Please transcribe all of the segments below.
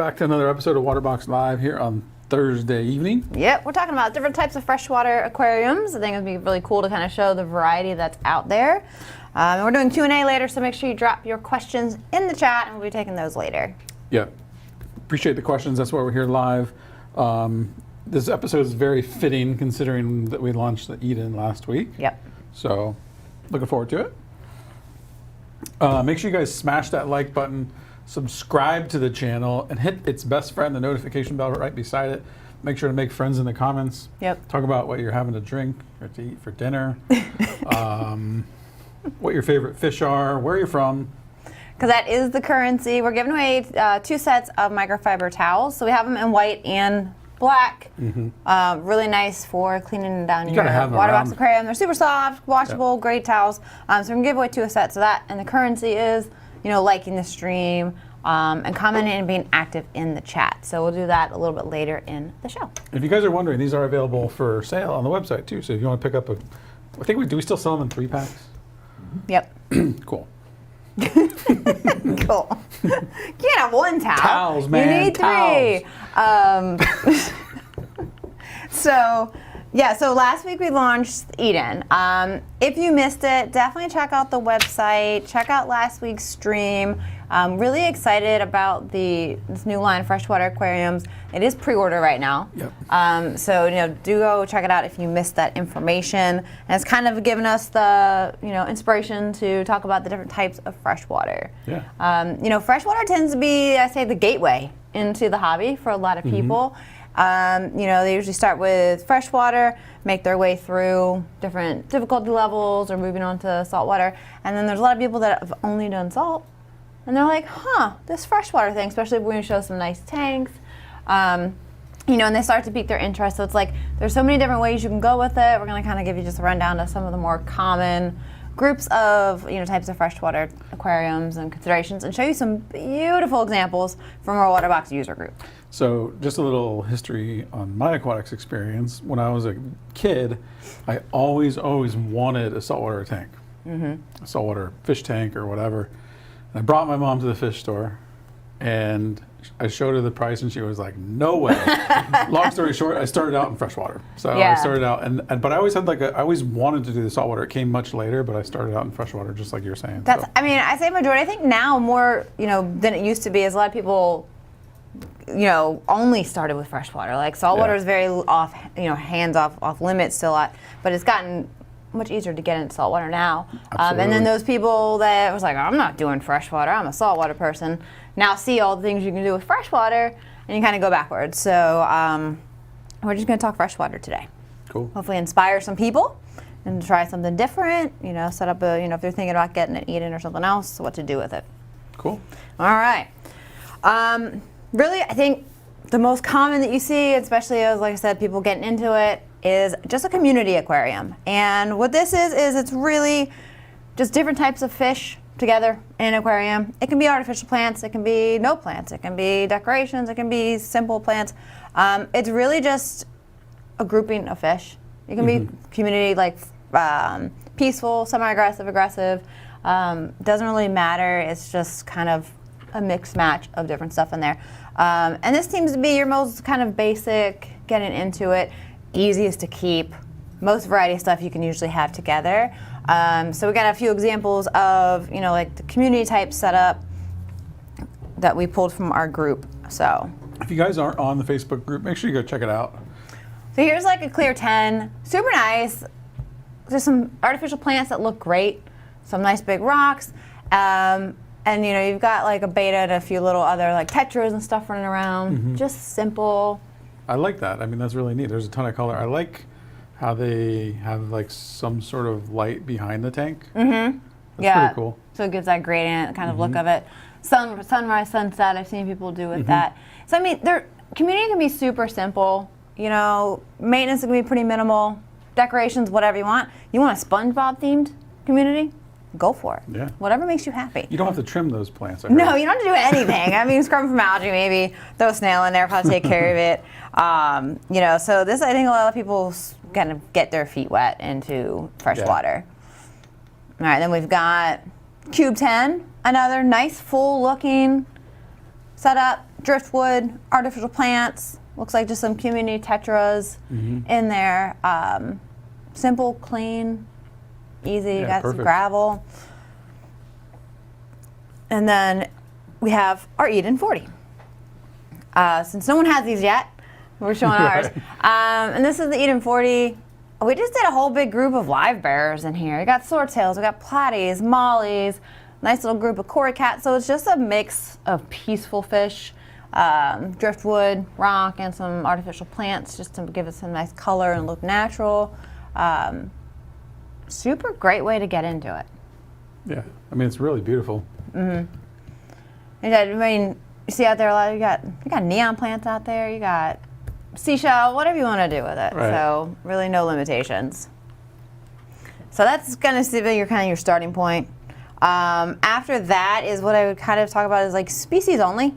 back to another episode of Waterbox Live here on Thursday evening. Yep, we're talking about different types of freshwater aquariums. I think it'd be really cool to kind of show the variety that's out there. And we're doing Q&A later, so make sure you drop your questions in the chat, and we'll be taking those later. Yeah, appreciate the questions. That's why we're here live. This episode is very fitting considering that we launched the Eden last week. Yep. So, looking forward to it. Make sure you guys smash that like button, subscribe to the channel, and hit its best friend, the notification bell right beside it. Make sure to make friends in the comments. Yep. Talk about what you're having to drink or to eat for dinner. What your favorite fish are, where you're from. Because that is the currency. We're giving away 2 sets of microfiber towels. So we have them in white and black. Mm-hmm. Really nice for cleaning down your Waterbox aquarium. They're super soft, washable, great towels. So we're going to give away 2 sets of that. And the currency is, liking the stream and commenting and being active in the chat. So we'll do that a little bit later in the show. If you guys are wondering, these are available for sale on the website too. So if you want to pick up I think do we still sell them in 3-packs? Yep. Cool. Cool. You can't have 1 towel. Towels, man. You need 3. So last week we launched Eden. If you missed it, definitely check out the website. Check out last week's stream. Really excited about this new line of freshwater aquariums. It is pre-order right now. Yep. So do go check it out if you missed that information. And it's kind of given us the inspiration to talk about the different types of freshwater. Yeah. Freshwater tends to be, I say, the gateway into the hobby for a lot of people. They usually start with freshwater, make their way through different difficulty levels or moving on to saltwater. And then there's a lot of people that have only done salt. And they're like, this freshwater thing, especially when we show some nice tanks. And they start to pique their interest. So it's like, there's so many different ways you can go with it. We're going to kind of give you just a rundown of some of the more common groups of types of freshwater aquariums and considerations, and show you some beautiful examples from our Waterbox user group. So just a little history on my aquatics experience. When I was a kid, I always wanted a saltwater tank, a saltwater fish tank or whatever. And I brought my mom to the fish store, and I showed her the price, and she was like, "No way." Long story short, I started out in freshwater. So I started out, but I always had I always wanted to do the saltwater. It came much later, but I started out in freshwater, just like you're saying. I say majority. I think now more, than it used to be, is a lot of people, only started with freshwater. Like saltwater is very off, hands off limits still a lot, but it's gotten much easier to get into saltwater now. And then those people that was like, I'm not doing freshwater, I'm a saltwater person, now see all the things you can do with freshwater, and you kind of go backwards. So we're just going to talk freshwater today. Cool. Hopefully inspire some people and try something different, set up a, if they're thinking about getting an Eden or something else, what to do with it. Cool. All right. Really, I think the most common that you see, especially as, like I said, people getting into it, is just a community aquarium. And what this is it's really just different types of fish together in an aquarium. It can be artificial plants, it can be no plants, it can be decorations, it can be simple plants. It's really just a grouping of fish. It can be community, like peaceful, semi-aggressive, aggressive. Doesn't really matter. It's just kind of a mixed match of different stuff in there. And this seems to be your most kind of basic, getting into it, easiest to keep, most variety of stuff you can usually have together. So we got a few examples of, like the community type setup that we pulled from our group. So if you guys aren't on the Facebook group, make sure you go check it out. So here's like a clear 10, super nice. There's some artificial plants that look great, some nice big rocks. And you've got like a beta and a few little other like tetras and stuff running around. Just simple. I like that. I mean, that's really neat. There's a ton of color. I like how they have like some sort of light behind the tank. That's pretty cool. So it gives that gradient kind of look of it. Sunrise, sunset, I've seen people do with that. So I mean, their community can be super simple. Maintenance can be pretty minimal. Decorations, whatever you want. You want a SpongeBob themed community? Go for it. Yeah. Whatever makes you happy. You don't have to trim those plants. No, you don't have to do anything. I mean, scrub from algae, maybe throw a snail in there, probably take care of it. So this, I think a lot of people kind of get their feet wet into freshwater. All right, then we've got Cube 10, another nice full looking setup. driftwood, artificial plants. Looks like just some community tetras in there. Simple, clean, easy. Yeah, Got perfect. some gravel. And then we have our Eden 40. Since no one has these yet, we're showing ours. And this is the Eden 40. We just did a whole big group of live bearers in here. We got swordtails, we got platies, mollies, nice little group of cory cats. So it's just a mix of peaceful fish, driftwood, rock, and some artificial plants just to give it some nice color and look natural. Super great way to get into it. Yeah, I mean, it's really beautiful. And I mean, you see out there a lot. You got neon plants out there. You got seashell, whatever you want to do with it. Right. So really, no limitations. So that's going to be your kind of your starting point. After that is what I would kind of talk about is like species only,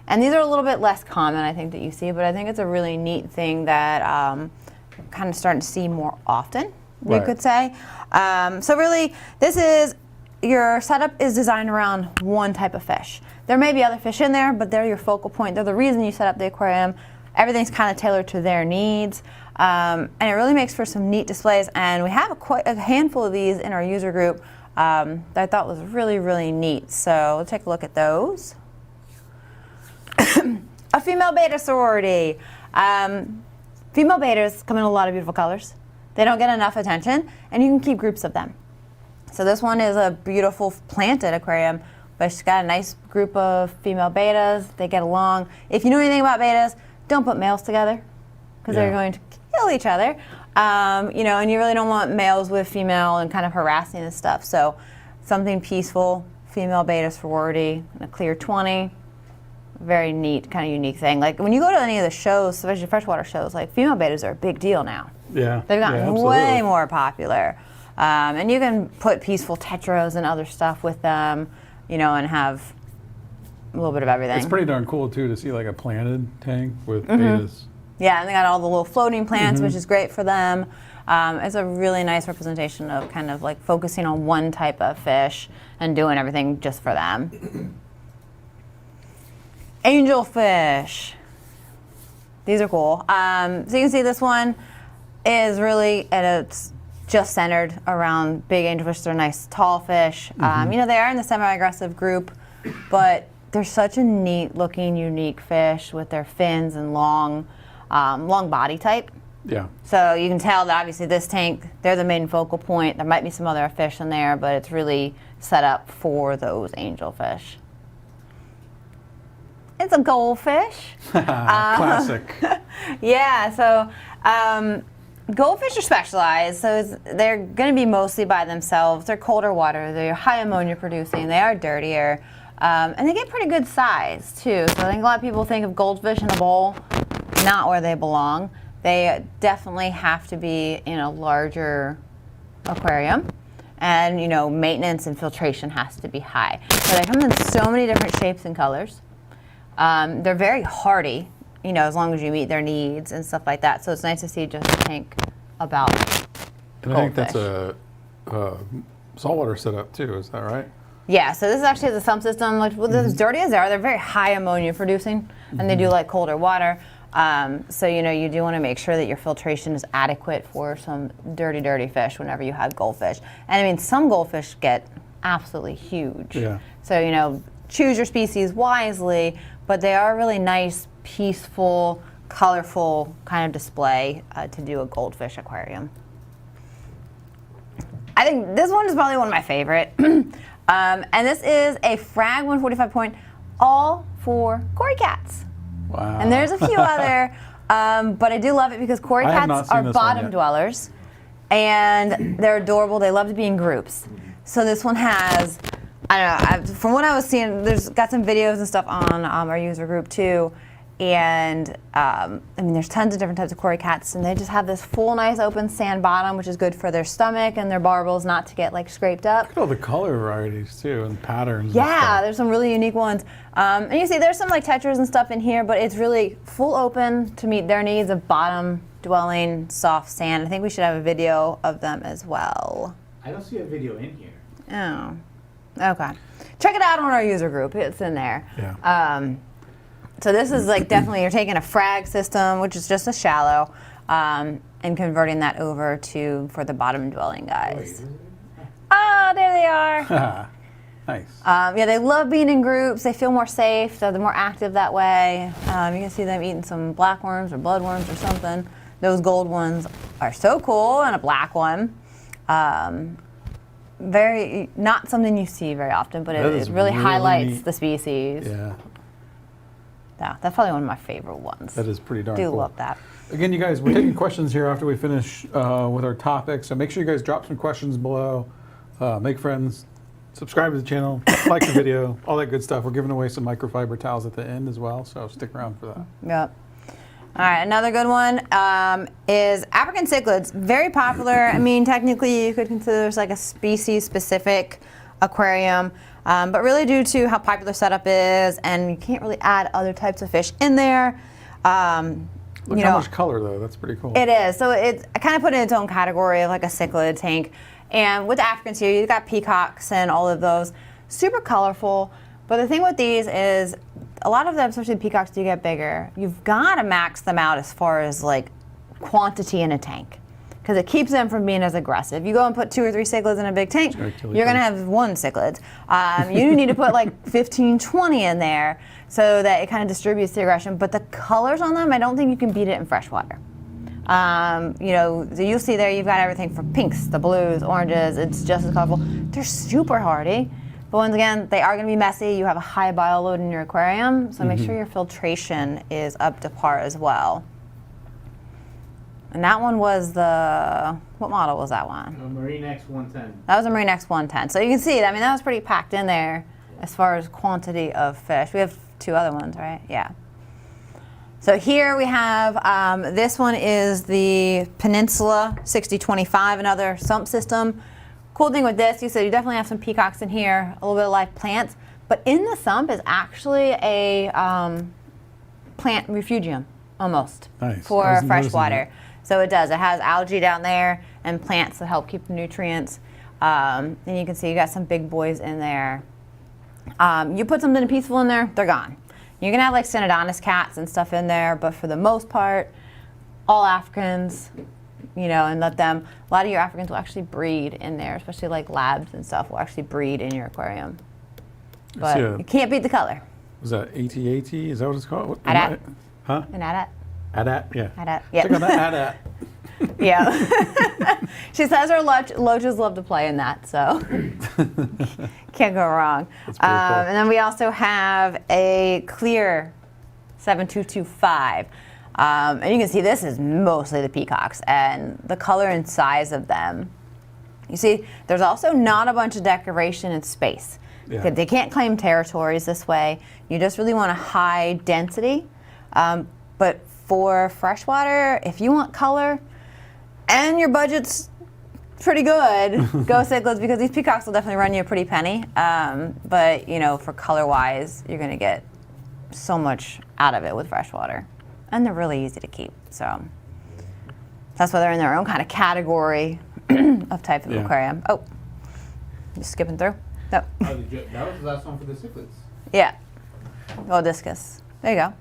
and these are a little bit less common, I think, that you see. But I think it's a really neat thing that kind of starting to see more often. You Right. could say. So really, your setup is designed around one type of fish. There may be other fish in there, but they're your focal point. They're the reason you set up the aquarium. Everything's kind of tailored to their needs, and it really makes for some neat displays. And we have quite a handful of these in our user group that I thought was really, really neat. So we'll take a look at those. A female beta sorority. Female betas come in a lot of beautiful colors. They don't get enough attention, and you can keep groups of them. So this one is a beautiful planted aquarium, but it's got a nice group of female betas. They get along. If you know anything about betas, don't put males together because they're going to kill each other. And you really don't want males with female and kind of harassing and stuff. So something peaceful, female beta sorority, and a clear 20. Very neat, kind of unique thing. Like when you go to any of the shows, especially freshwater shows, like female betas are a big deal now. Yeah. They've gotten absolutely. way more popular. And you can put peaceful tetras and other stuff with them, and have a little bit of everything. It's pretty darn cool too to see like a planted tank with betas. Yeah, and they got all the little floating plants, which is great for them. It's a really nice representation of kind of like focusing on one type of fish and doing everything just for them. Angelfish. These are cool. So you can see this one is really, it's just centered around big angelfish. They're nice tall fish. They are in the semi-aggressive group, but they're such a neat looking, unique fish with their fins and long body type. Yeah. So you can tell that obviously this tank, they're the main focal point. There might be some other fish in there, but it's really set up for those angelfish. It's a goldfish. Classic. Yeah, so goldfish are specialized, so they're going to be mostly by themselves. They're colder water, they're high ammonia producing, they are dirtier, and they get pretty good size too. So I think a lot of people think of goldfish in a bowl, not where they belong. They definitely have to be in a larger aquarium, and maintenance and filtration has to be high. So they come in so many different shapes and colors. They're very hardy, as long as you meet their needs and stuff like that. So it's nice to see just a tank about And I think that's a saltwater setup too, is that right? Yeah, so this is actually the sump system. Like, as dirty as they are, they're very high ammonia producing, and they do like colder water. So you do want to make sure that your filtration is adequate for some dirty fish whenever you have goldfish. And I mean, some goldfish get absolutely huge. Yeah. So choose your species wisely, but they are really nice, peaceful, colorful kind of display to do a goldfish aquarium. I think this one is probably one of my favorite. And this is a Frag 145 point, all for cory cats. Wow. And there's a few other, but I do love it because cory I have not cats seen are this one bottom yet. dwellers, and they're adorable. They love to be in groups. So this one has, I don't know, from what I was seeing, there's got some videos and stuff on our user group too. And I mean, there's tons of different types of cory cats, and they just have this full, nice open sand bottom, which is good for their stomach and their barbels not to get like scraped up. Look at all the color varieties too and patterns. and Yeah, stuff. there's some really unique ones. And you see there's some like tetras and stuff in here, but it's really full open to meet their needs of bottom dwelling, soft sand. I think we should have a video of them as well. I don't see a video in here. Oh, okay. Check it out on our user group. It's in there. Yeah. So this is like definitely, you're taking a frag system, which is just a shallow, and converting that over for the bottom dwelling guys. Oh, there they are. Nice. Yeah, they love being in groups. They feel more safe. They're more active that way. You can see them eating some black worms or bloodworms or something. Those gold ones are so cool, and a black one. Very, not something you see very often, but it really highlights neat. the species. Yeah. Yeah, that's probably one of my favorite ones. That is pretty darn Do cool. love that. Again, you guys, we're taking questions here after we finish with our topic. So make sure you guys drop some questions below. Make friends. Subscribe to the channel. Like the video. All that good stuff. We're giving away some microfiber towels at the end as well. So stick around for that. Yep. All right, another good one is African cichlids. Very popular. I mean, technically you could consider this like a species-specific aquarium, but really due to how popular setup is, and you can't really add other types of fish in there. Look how much color though. That's pretty cool. It is. So I kind of put it in its own category of like a cichlid tank. And with Africans here, you've got peacocks and all of those. Super colorful. But the thing with these is a lot of them, especially peacocks, do get bigger. You've got to max them out as far as like quantity in a tank, because it keeps them from being as aggressive. You go and put 2 or 3 cichlids in a big tank, you're going to have 1 cichlid. You need to put like 15, 20 in there so that it kind of distributes the aggression. But the colors on them, I don't think you can beat it in freshwater. You know, so you'll see there you've got everything from pinks, the blues, oranges. It's just as colorful. They're super hardy. But once again, they are going to be messy. You have a high bio load in your aquarium, so make sure your filtration is up to par as well. And that one was what model was that one? Marine X 110. That was a Marine X 110. So you can see, I mean, that was pretty packed in there as far as quantity of fish. We have 2 other ones, right? Yeah. So here we have, this one is the Peninsula 6025, another sump system. Cool thing with this, you said you definitely have some peacocks in here, a little bit of live plants, but in the sump is actually a plant refugium, almost, Nice. for freshwater. So it does. It has algae down there and plants that help keep the nutrients. And you can see you got some big boys in there. You put something peaceful in there, they're gone. You can have like Synodontis cats and stuff in there, but for the most part, all Africans, you know, and let them, a lot of your Africans will actually breed in there, especially like labs and stuff will actually breed in your aquarium. But you can't beat the color. Was that AT-AT? Is that what it's called? Adat. Huh? An adat. Adat, yeah. Adat, yeah. Check out that Adat. Yeah. She says her loaches love to play in that, so can't go wrong. That's pretty cool. And then we also have a clear 7225. And you can see this is mostly the peacocks and the color and size of them. You see, there's also not a bunch of decoration and space. Yeah. They can't claim territories this way. You just really want a high density. But for freshwater, if you want color and your budget's pretty good, go cichlids, because these peacocks will definitely run you a pretty penny. But you know, for color-wise, you're going to get so much out of it with freshwater. And they're really easy to keep, so that's why they're in their own kind of category of type of aquarium. Oh, just skipping through. No. That was the last one for the cichlids. Yeah. Oh, discus. There you go.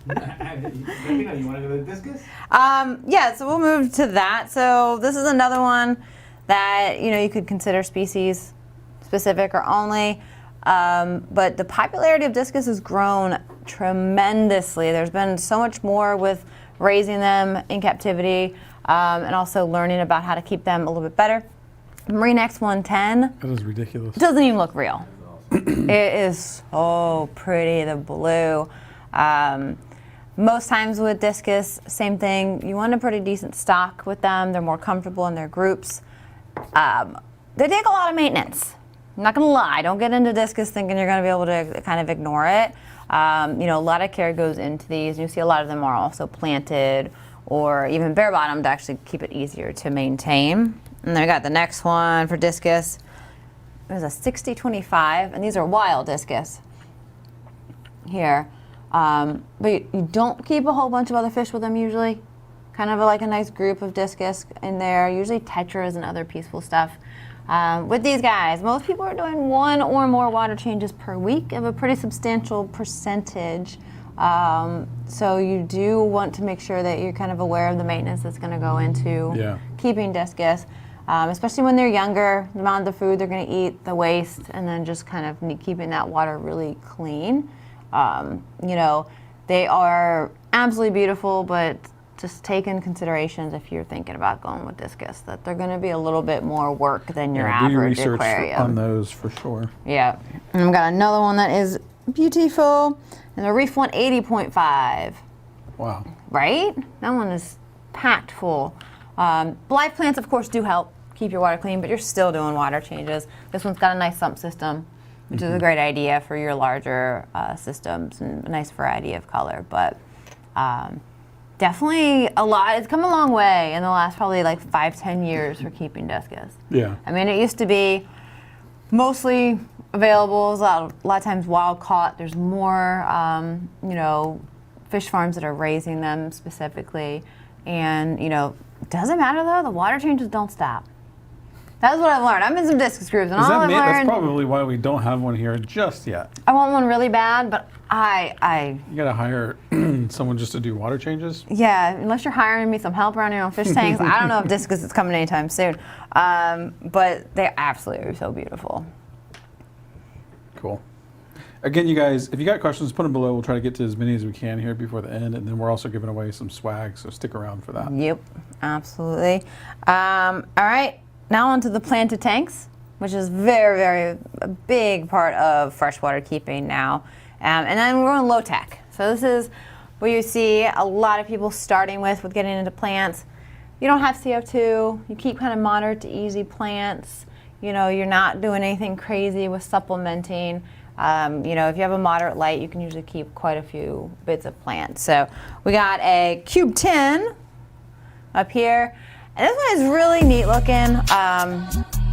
You want to go to the discus? Yeah, so we'll move to that. So this is another one that, you know, you could consider species specific or only. But the popularity of discus has grown tremendously. There's been so much more with raising them in captivity, and also learning about how to keep them a little bit better. Marine X 110. That is ridiculous. It doesn't even look real. It is so pretty, the blue. Most times with discus, same thing. You want a pretty decent stock with them. They're more comfortable in their groups. They take a lot of maintenance. I'm not gonna lie, don't get into discus thinking you're gonna be able to kind of ignore it. You know, a lot of care goes into these. You see a lot of them are also planted or even bare bottom to actually keep it easier to maintain. And then we got the next one for discus. There's a 6025, and these are wild discus here. But you don't keep a whole bunch of other fish with them usually. Kind of like a nice group of discus in there, usually tetras and other peaceful stuff. With these guys, most people are doing 1 or more water changes per week of a pretty substantial percentage. So you do want to make sure that you're kind of aware of the maintenance that's going to go into keeping discus, especially when they're younger, the amount of the food they're going to eat, the waste, and then just kind of keeping that water really clean. You know, they are absolutely beautiful, but just take in considerations if you're thinking about going with discus, that they're going to be a little bit more work than your average do research aquarium. on those for sure. Yeah. And I've got another one that is beautiful, and the Reef 180.5. Wow. Right? That one is packed full. Live plants, of course, do help keep your water clean, but you're still doing water changes. This one's got a nice sump system, which is a great idea for your larger systems, and a nice variety of color. But definitely a lot. It's come a long way in the last probably like 5-10 years for keeping discus. Yeah. I mean, it used to be mostly available, a lot of times wild caught. There's more, you know, fish farms that are raising them specifically. And, you know, doesn't matter though, the water changes don't stop. That's what I've learned. I'm in some discus groups, and all I've That's learned. probably why we don't have one here just yet. I want one really bad, but I You gotta hire someone just to do water changes. yeah, unless you're hiring me some help around your own fish tanks, I don't know if discus is coming anytime soon. But they absolutely are so beautiful. Cool. Again, you guys, if you got questions, put them below. We'll try to get to as many as we can here before the end, and then we're also giving away some swag, so stick around for that. Yep, absolutely. All right, now onto the planted tanks, which is very a big part of freshwater keeping now. And then we're on low tech. So this is where you see a lot of people starting with getting into plants. You don't have CO2. You keep kind of moderate to easy plants. You know, you're not doing anything crazy with supplementing. You know, if you have a moderate light, you can usually keep quite a few bits of plants. So we got a cube tin up here. And this one is really neat looking.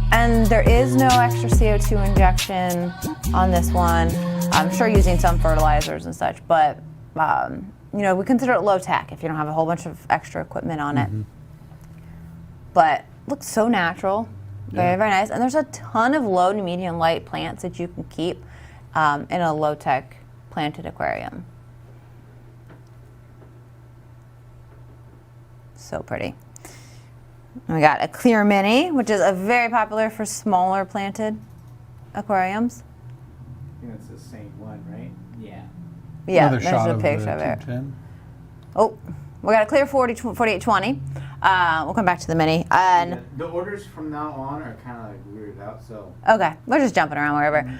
And there is no extra CO2 injection on this one. I'm sure using some fertilizers and such, but you know, we consider it low tech if you don't have a whole bunch of extra equipment on it. But looks so natural, very nice. And there's a ton of low to medium light plants that you can keep in a low tech planted aquarium. So pretty. We got a clear mini, which is a very popular for smaller planted aquariums. I think it's the same one, right? Yeah. Yeah, Another there's shot a of picture the of it. 210. Oh, we got a clear 4820. We'll come back to the mini. And Yeah, the orders from now on are kind of like weirded out, so. okay, we're just jumping around wherever.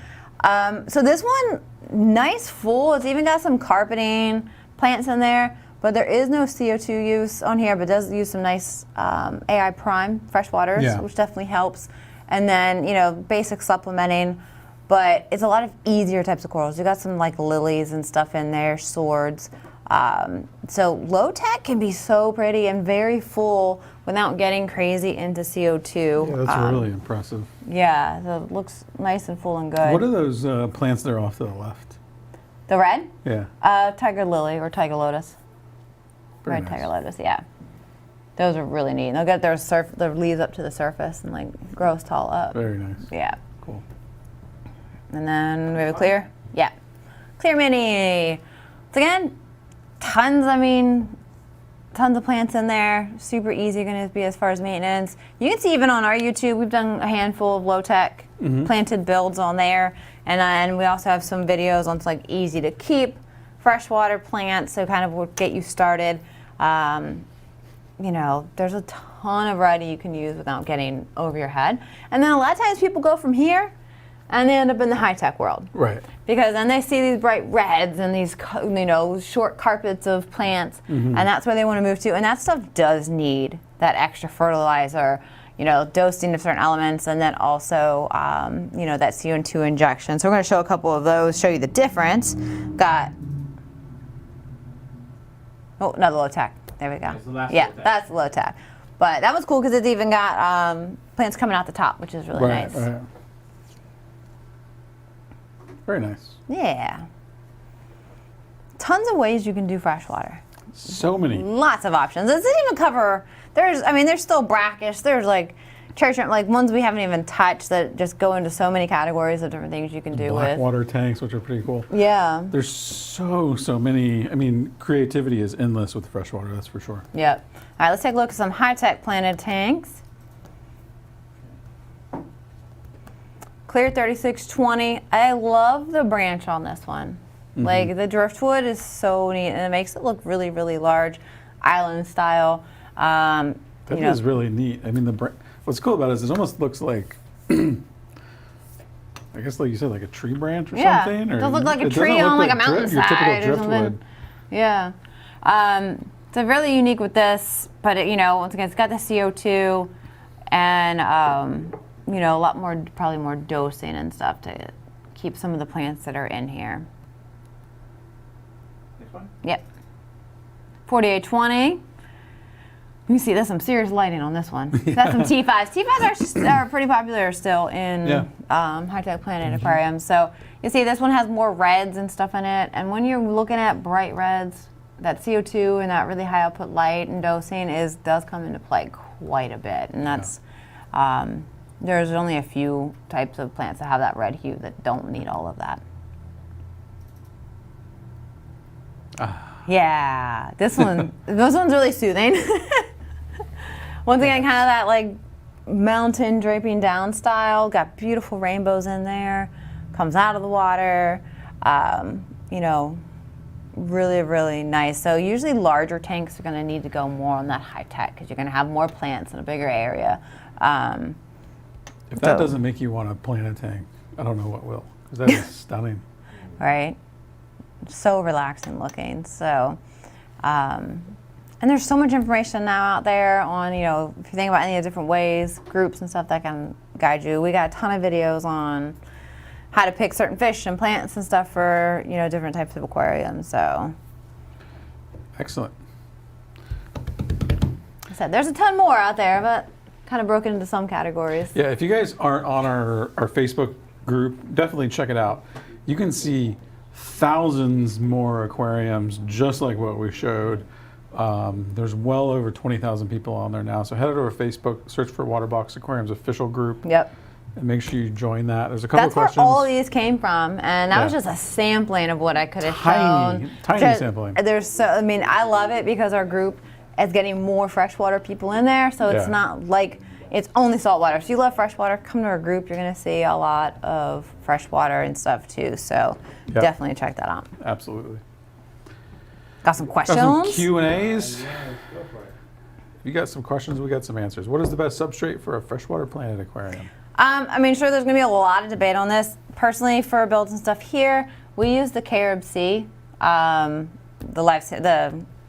So this one, nice full. It's even got some carpeting plants in there, but there is no CO2 use on here, but it does use some nice AI prime freshwaters, which definitely helps. And then, you know, basic supplementing, but it's a lot of easier types of corals. You got some like lilies and stuff in there, swords. So low tech can be so pretty and very full without getting crazy into CO2. Yeah, that's really impressive. Yeah, so it looks nice and full and good. What are those plants that are off to the left? The red? Yeah. Tiger lily or tiger lotus. Very Red nice. tiger lotus, yeah. Those are really neat. They'll get their leaves up to the surface and like grow tall up. Very nice. Yeah. Cool. And then we have a clear. Yeah. Clear mini. So again, tons of plants in there. Super easy going to be as far as maintenance. You can see even on our YouTube, we've done a handful of low-tech planted builds on there. And then we also have some videos on like easy to keep freshwater plants, so kind of will get you started. You know, there's a ton of variety you can use without getting over your head. And then a lot of times people go from here and they end up in the high-tech world. Right. Because then they see these bright reds and these, you know, short carpets of plants, and that's where they want to move to. And that stuff does need that extra fertilizer, you know, dosing of certain elements, and then also, you know, that CO2 injection. So we're going to show a couple of those, show you the difference. Got, oh, another low tech. There we go. That's the last Yeah, low tech. that's low tech. But that was cool because it's even got plants coming out the top, which is really nice. Right. Very nice. Yeah. Tons of ways you can do freshwater. So many. Lots of options. It doesn't even cover, there's still brackish. There's like, cherry shrimp, like ones we haven't even touched that just go into so many categories of different things you can do with. Blackwater tanks, which are pretty cool. Yeah. There's so many. I mean, creativity is endless with freshwater. That's for sure. Yep. All right, let's take a look at some high-tech planted tanks. Clear 3620. I love the branch on this one. Like the driftwood is so neat, and it makes it look really, really large, island style. That is really neat. I mean, what's cool about it is it almost looks like, I guess, like you said, like a tree branch or something. It does look like a tree on like a mountainside your typical or driftwood. something. Yeah. So really unique with this, but it, once again, it's got the CO2 and a lot more, probably more dosing and stuff to keep some of the plants that are in here. Yep. 4820. You can see there's some serious lighting on this one. That's some T5s. T5s are pretty popular still in high-tech planted aquariums. So you see this one has more reds and stuff in it. And when you're looking at bright reds, that CO2 and that really high output light and dosing does come into play quite a bit. And that's there's only a few types of plants that have that red hue that don't need all of that. Yeah, this one's really soothing. Once again, kind of that like mountain draping down style. Got beautiful rainbows in there. Comes out of the water. Really, really nice. So usually larger tanks are going to need to go more on that high tech because you're going to have more plants in a bigger area. If that doesn't make you want to plant a tank, I don't know what will, because that is stunning. Right. So relaxing looking. So, and there's so much information now out there on, if you think about any of the different ways, groups and stuff that can guide you. We got a ton of videos on how to pick certain fish and plants and stuff for, different types of aquariums. So. Excellent. Like I said, there's a ton more out there, but kind of broken into some categories. Yeah, if you guys aren't on our Facebook group, definitely check it out. You can see thousands more aquariums just like what we showed. There's well over 20,000 people on there now. So head over to Facebook, search for Waterbox Aquariums official group. Yep. And make sure you join that. There's a couple of questions. That's where all these came from, and that was just a sampling of what I could have shown. Tiny sampling. I love it because our group is getting more freshwater people in there, so it's not like it's only saltwater. If you love freshwater, come to our group. You're going to see a lot of freshwater and stuff too. So definitely check that out. Absolutely. Got some questions? Got some Q&As. If you got some questions, we got some answers. What is the best substrate for a freshwater planted aquarium? Sure, there's going to be a lot of debate on this. Personally, for builds and stuff here, we use the CaribSea, the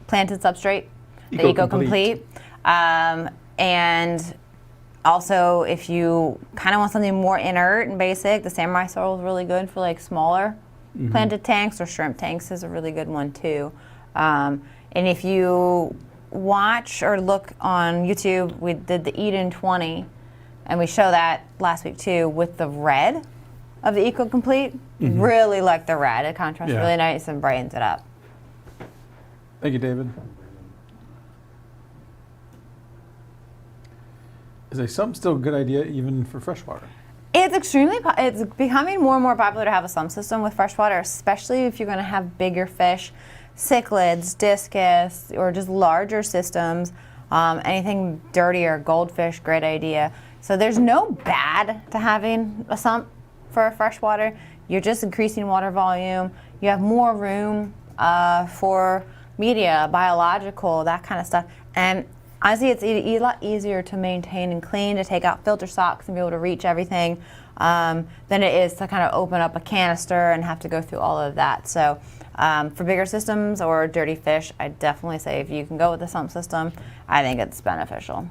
planted substrate, the Eco-Complete. And also, if you kind of want something more inert and basic, the Samurai Sorrel is really good for like smaller planted tanks, or shrimp tanks is a really good one too. And if you watch or look on YouTube, we did the Eden 20, and we show that last week too with the red of the Eco-Complete. Really like the red. It contrasts really nice and brightens it up. Thank you, David. Is a sump still a good idea even for freshwater? It's becoming more and more popular to have a sump system with freshwater, especially if you're going to have bigger fish, cichlids, discus, or just larger systems. Anything dirtier, goldfish, great idea. So there's no bad to having a sump for freshwater. You're just increasing water volume. You have more room for media, biological, that kind of stuff. And honestly, it's a lot easier to maintain and clean, to take out filter socks and be able to reach everything than it is to kind of open up a canister and have to go through all of that. So for bigger systems or dirty fish, I definitely say if you can go with the sump system, I think it's beneficial.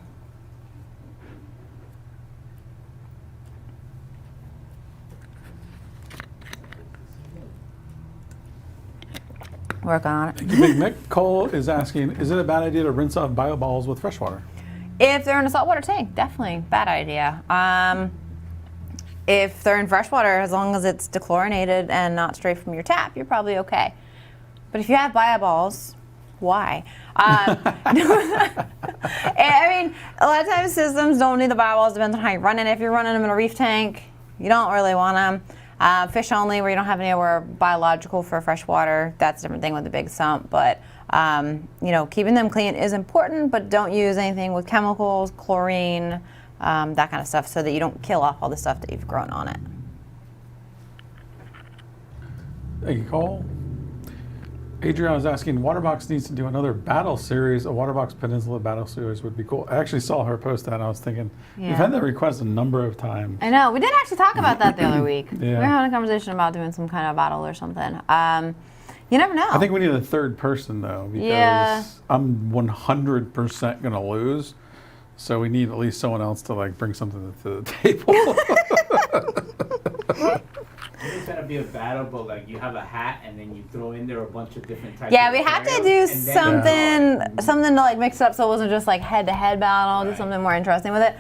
Working on it. Big Mick Cole is asking, is it a bad idea to rinse off bioballs with freshwater? If they're in a saltwater tank, definitely bad idea. If they're in freshwater, as long as it's dechlorinated and not straight from your tap, you're probably okay. But if you have bioballs, Why? I mean, a lot of times systems don't need the biowalls. Depends on how you run it. If you're running them in a reef tank, you don't really want them. Fish only, where you don't have anywhere biological for freshwater. That's a different thing with the big sump. But you know, keeping them clean is important. But don't use anything with chemicals, chlorine, that kind of stuff, so that you don't kill off all the stuff that you've grown on it. Thank you, Cole. Adriana was asking, Waterbox needs to do another battle series. A Waterbox Peninsula battle series would be cool. I actually saw her post that, and I was thinking, we've had that request a number of times. I know. We did actually talk about that the other week. Yeah. We were having a conversation about doing some kind of battle or something. You never know. I think we need a third person, though, because I'm 100% going to lose. So we need at least someone else to like bring something to the table. It's gonna be a battle, but like you have a hat and then you throw in there a bunch of different types. Yeah, of we have to aquariums, do and then something to like mix it up, so it wasn't just like head-to-head battle. Do something more interesting with it.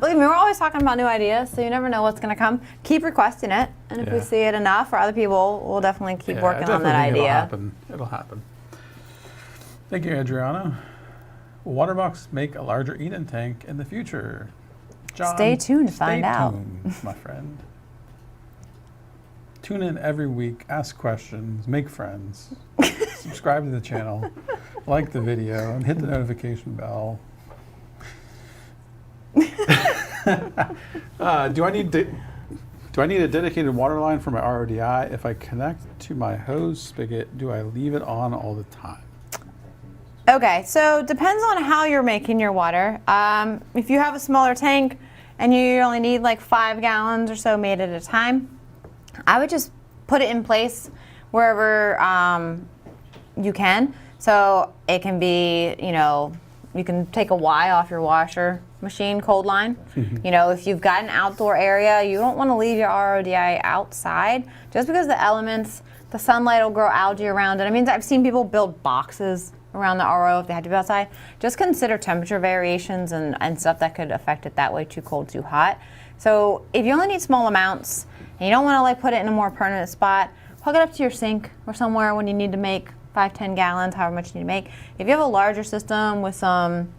Believe me, we're always talking about new ideas, so you never know what's gonna come. Keep requesting it, and if we see it enough for other people, we'll definitely keep working on that idea. It'll happen. Thank you, Adriana. Will Waterbox make a larger Eden tank in the future? John, Stay tuned to find out. My friend. Tune in every week, ask questions, make friends, subscribe to the channel, like the video, and hit the notification bell. Do I need a dedicated water line for my RODI? If I connect to my hose spigot, do I leave it on all the time? Okay, so depends on how you're making your water. If you have a smaller tank and you only need like 5 gallons or so made at a time, I would just put it in place wherever you can. So it can be, you know, you can take a Y off your washer machine cold line. You know, if you've got an outdoor area, you don't want to leave your RODI outside just because the elements, the sunlight will grow algae around it. I mean, I've seen people build boxes around the RO if they had to be outside. Just consider temperature variations and stuff that could affect it that way, too cold, too hot. So if you only need small amounts and you don't want to like put it in a more permanent spot, hook it up to your sink or somewhere when you need to make 5-10 gallons, however much you need to make. If you have a larger system with some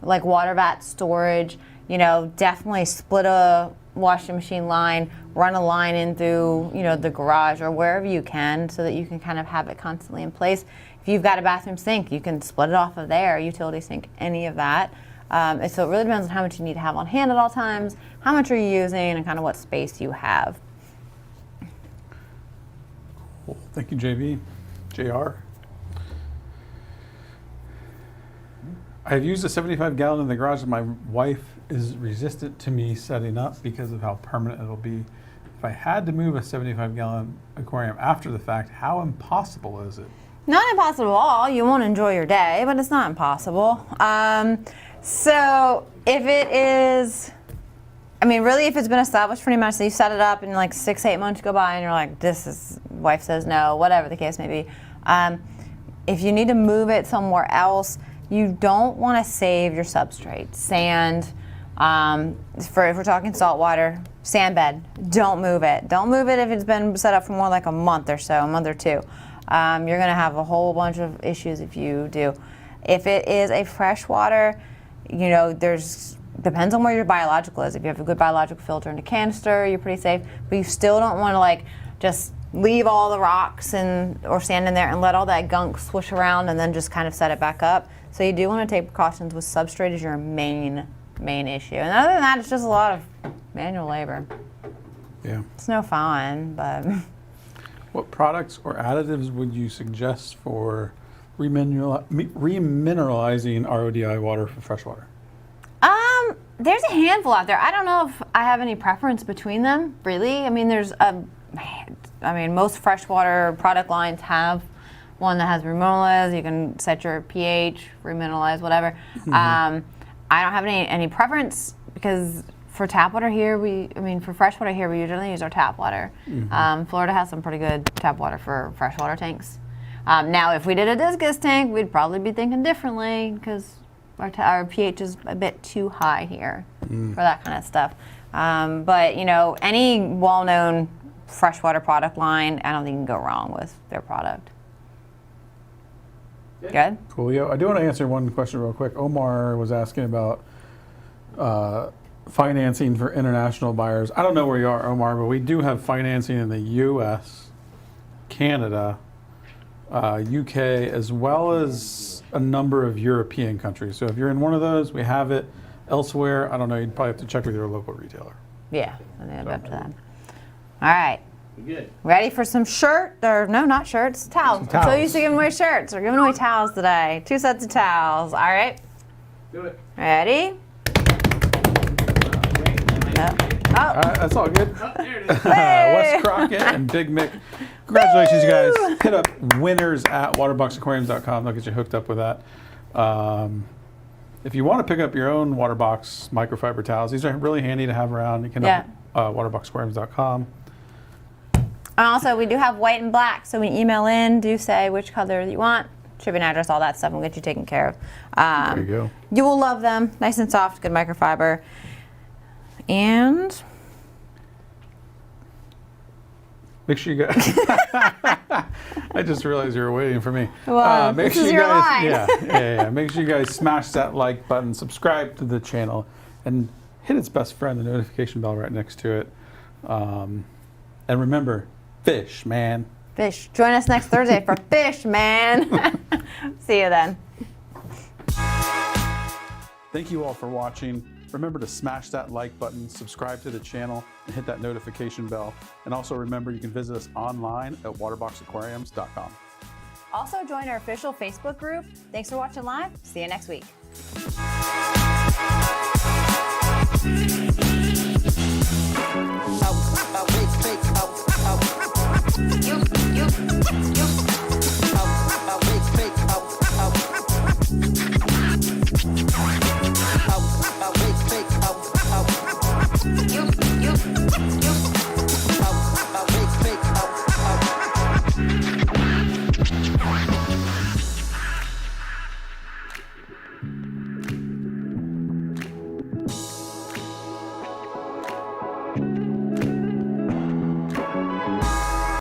like water vat storage, you know, definitely split a washing machine line, run a line in through, you know, the garage or wherever you can, so that you can kind of have it constantly in place. If you've got a bathroom sink, you can split it off of there, utility sink, any of that. And so it really depends on how much you need to have on hand at all times, how much are you using, and kind of what space you have. Cool. Thank you, JB. JR. I've used a 75-gallon in the garage, and my wife is resistant to me setting up because of how permanent it'll be. If I had to move a 75-gallon aquarium after the fact, how impossible is it? Not impossible at all. You won't enjoy your day, but it's not impossible. So if it is, I mean, really, if it's been established pretty much, so you set it up and like 6-8 months go by and you're like, this is, wife says no, whatever the case may be. If you need to move it somewhere else, you don't want to save your substrate. Sand, if we're talking saltwater, sand bed, don't move it. Don't move it if it's been set up for more like a month or so, a month or two. You're going to have a whole bunch of issues if you do. If it is a freshwater, you know, depends on where your biological is. If you have a good biological filter in a canister, you're pretty safe. But you still don't want to like just leave all the rocks or sand in there and let all that gunk swoosh around and then just kind of set it back up. So you do want to take precautions with substrate as your main issue. And other than that, it's just a lot of manual labor. Yeah. It's no fun, but. What products or additives would you suggest for remineralizing RODI water for freshwater? There's a handful out there. I don't know if I have any preference between them, really. I mean, most freshwater product lines have one that has remineralize. You can set your pH, remineralize, whatever. Mm-hmm. I don't have any preference because for tap water here, for freshwater here, we usually use our tap water. Mm-hmm. Florida has some pretty good tap water for freshwater tanks. Now, if we did a discus tank, we'd probably be thinking differently because our pH is a bit too high here for that kind of stuff. But, you know, any well-known freshwater product line, I don't think you can go wrong with their product. Good. Cool. Yeah, I do want to answer one question real quick. Omar was asking about financing for international buyers. I don't know where you are, Omar, but we do have financing in the U.S., Canada, UK, as well as a number of European countries. So if you're in one of those, we have it. Elsewhere, I don't know. You'd probably have to check with your local retailer. Yeah, I think it'll be up to them. All right. Good. Ready for some shirt? Or no, not shirts, towels. I'm so towels. used to giving away shirts. We're giving away towels today. 2 sets of towels. All right. Do it. Ready? Oh. That's all good. Oh, there it is. Hey! Wes Crockett and Big Mick. Congratulations, you guys. Hit up winners@waterboxaquariums.com. They'll get you hooked up with that. If you want to pick up your own Waterbox microfiber towels, these are really handy to have around. You can hit up waterboxaquariums.com. And also, we do have white and black, so when you email in, do say which color you want, shipping address, all that stuff, and we'll get you taken care of. There you go. You will love them. Nice and soft, good microfiber. And Make sure you guys. I just realized you were waiting for me. Well, make this sure is you your guys, line. yeah. Make sure you guys smash that like button, subscribe to the channel, and hit its best friend, the notification bell right next to it. And remember, fish, man. fish. Join us next Thursday for Fish, man. See you then. Thank you all for watching. Remember to smash that like button, subscribe to the channel, and hit that notification bell. And also remember, you can visit us online at waterboxaquariums.com. Also join our official Facebook group. Thanks for watching live. See you next week. You